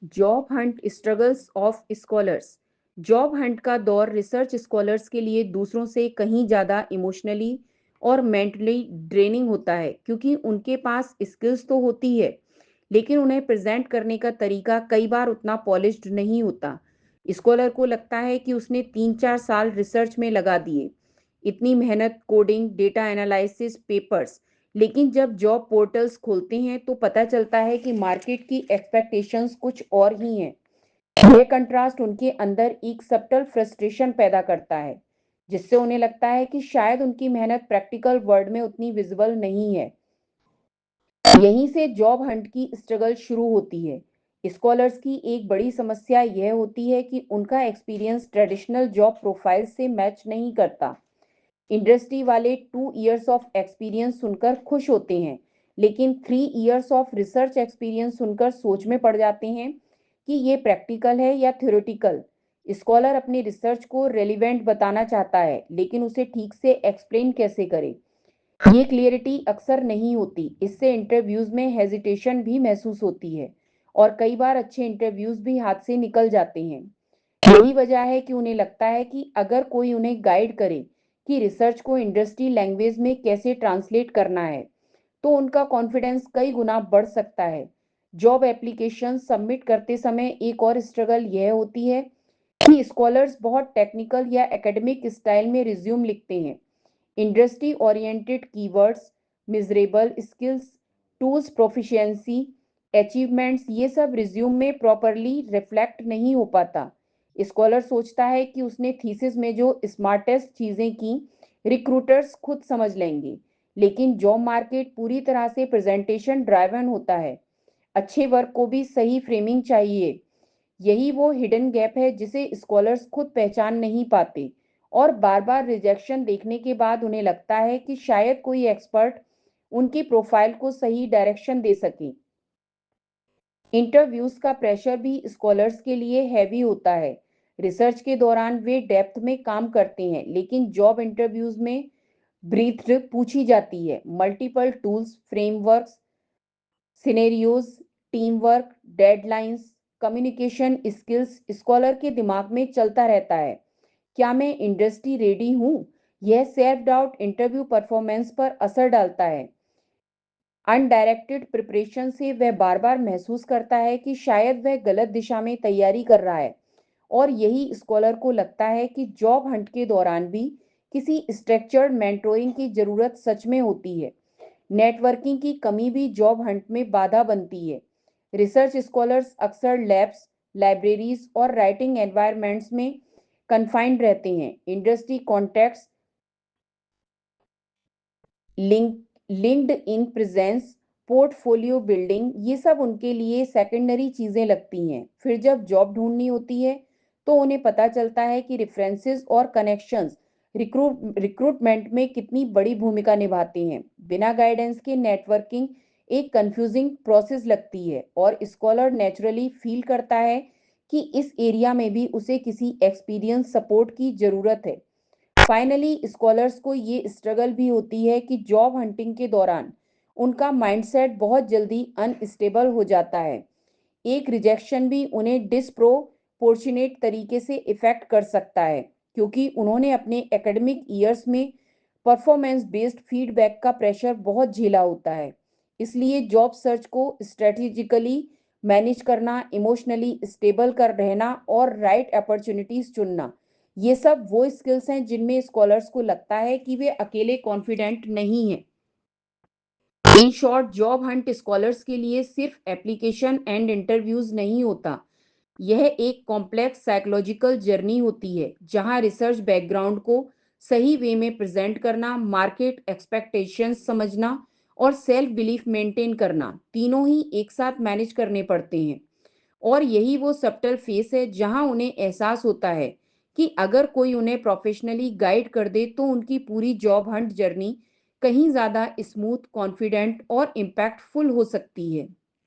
Job Hunt struggles of scholars. Job Hunt का दौर research scholars के लिए दूसरों से कहीं ज़्यादा इमोशनली और मेंटली ड्रेनिंग होता है, क्योंकि उनके पास स्किल्स तो होती है, लेकिन उन्हें प्रेजेंट करने का तरीका कई बार उतना पॉलिश्ड नहीं होता। स्कॉलर को लगता है कि उसने 3-4 साल रिसर्च में लगा दिए, इतनी मेहनत, कोडिंग, डेटा एनालिसिस, पेपर्स, लेकिन जब जॉब पोर्टल्स खोलते हैं तो पता चलता है कि मार्केट की एक्सपेक्टेशंस कुछ और ही हैं। यह कंट्रास्ट उनके अंदर एक सब्टल फ्रस्ट्रेशन पैदा करता है, जिससे उन्हें लगता है कि शायद उनकी मेहनत प्रैक्टिकल वर्ल्ड में उतनी विजिबल नहीं है। यहीं से जॉब हंट की स्ट्रगल शुरू होती है। स्कॉलर्स की एक बड़ी समस्या यह होती है कि उनका एक्सपीरियंस ट्रेडिशनल जॉब प्रोफाइल से मैच नहीं करता। इंडस्ट्री वाले 2 इयर्स ऑफ एक्सपीरियंस सुनकर खुश होते हैं, लेकिन 3 इयर्स ऑफ रिसर्च एक्सपीरियंस सुनकर सोच में पड़ जाते हैं कि ये प्रैक्टिकल है या थ्योरेटिकल। स्कॉलर अपनी रिसर्च को रेलिवेंट बताना चाहता है, लेकिन उसे ठीक से एक्सप्लेन कैसे करे, ये क्लियरिटी अक्सर नहीं होती। इससे इंटरव्यूज में हेजिटेशन भी महसूस होती है और कई बार अच्छे इंटरव्यूज भी हाथ से निकल जाते हैं। यही वजह है कि उन्हें लगता है कि अगर कोई उन्हें गाइड करे कि रिसर्च को इंडस्ट्री लैंग्वेज में कैसे ट्रांसलेट करना है, तो उनका कॉन्फिडेंस कई गुना बढ़ सकता है। जॉब एप्लीकेशन सबमिट करते समय एक और स्ट्रगल यह होती है कि स्कॉलर्स बहुत टेक्निकल या एकेडमिक स्टाइल में रिज्यूम लिखते हैं। Industry oriented keywords, miserable skills, tools proficiency, achievements, ये सब रिज्यूम में प्रॉपरली रिफ्लेक्ट नहीं हो पाता। स्कॉलर सोचता है कि उसने थीसिस में जो स्मार्टेस्ट चीज़ें की, रिक्रूटर्स खुद समझ लेंगे, लेकिन जॉब मार्केट पूरी तरह से प्रेजेंटेशन ड्राइवन होता है। अच्छे वर्क को भी सही फ्रेमिंग चाहिए। यही वो हिडन गैप है जिसे स्कॉलर्स खुद पहचान नहीं पाते, और बार बार रिजेक्शन देखने के बाद उन्हें लगता है कि शायद कोई एक्सपर्ट उनकी प्रोफाइल को सही डायरेक्शन दे सके। इंटरव्यूज का प्रेशर भी स्कॉलर्स के लिए हैवी होता है। रिसर्च के दौरान वे डेप्थ में काम करते हैं, लेकिन जॉब इंटरव्यूज में ब्रीथ पूछी जाती है। Multiple tools, frameworks, scenarios, team work, deadlines, communication skills, scholar के दिमाग में चलता रहता है। क्या मैं इंडस्ट्री रेडी हूँ? यह सेल्फ डाउट इंटरव्यू परफॉर्मेंस पर असर डालता है। अनडायरेक्टेड प्रिपरेशन से वह बार बार महसूस करता है कि शायद वह गलत दिशा में तैयारी कर रहा है, और यही स्कॉलर को लगता है कि जॉब हंट के दौरान भी किसी स्ट्रक्चर्ड मेंटोरिंग की जरूरत सच में होती है। नेटवर्किंग की कमी भी जॉब हंट में बाधा बनती है। रिसर्च स्कॉलर्स अक्सर लैब्स, लाइब्रेरीज और राइटिंग एनवायरनमेंट्स में कन्फाइंड रहते हैं। Industry contacts, linked in presence, portfolio building, ये सब उनके लिए सेकेंडरी चीज़ें लगती हैं। फिर जब जॉब ढूंढनी होती है तो उन्हें पता चलता है कि रेफरेंसेस और कनेक्शंस रिक्रूटमेंट में कितनी बड़ी भूमिका निभाते हैं। बिना गाइडेंस के नेटवर्किंग एक कंफ्यूजिंग प्रोसेस लगती है, और स्कॉलर नेचुरली फील करता है कि इस एरिया में भी उसे किसी एक्सपीरियंस सपोर्ट की ज़रूरत है। फाइनली स्कॉलर्स को ये स्ट्रगल भी होती है कि जॉब हंटिंग के दौरान उनका माइंडसेट बहुत जल्दी अनस्टेबल हो जाता है। एक रिजेक्शन भी उन्हें डिसप्रोपोर्शनेट तरीके से इफेक्ट कर सकता है, क्योंकि उन्होंने अपने एकेडमिक ईयर्स में परफॉर्मेंस बेस्ड फीडबैक का प्रेशर बहुत झेला होता है। इसलिए जॉब सर्च को स्ट्रेटेजिकली मैनेज करना, इमोशनली स्टेबल कर रहना और राइट अपॉर्चुनिटीज चुनना, ये सब वो स्किल्स हैं जिनमें स्कॉलर्स को लगता है कि वे अकेले कॉन्फिडेंट नहीं हैं। In short, job Hunt scholars के लिए सिर्फ एप्लीकेशन एंड इंटरव्यूज नहीं होता। यह एक कॉम्प्लेक्स साइकोलॉजिकल जर्नी होती है, जहां रिसर्च बैकग्राउंड को सही वे में प्रेजेंट करना, मार्केट एक्सपेक्टेशंस समझना और सेल्फ बिलीफ मेंटेन करना, तीनों ही एक साथ मैनेज करने पड़ते हैं। और यही वो सब्टल फेस है जहां उन्हें एहसास होता है कि अगर कोई उन्हें प्रोफेशनली गाइड कर दे तो उनकी पूरी जॉब हंट जर्नी कहीं ज़्यादा स्मूथ, कॉन्फिडेंट और इम्पैक्टफुल हो सकती है।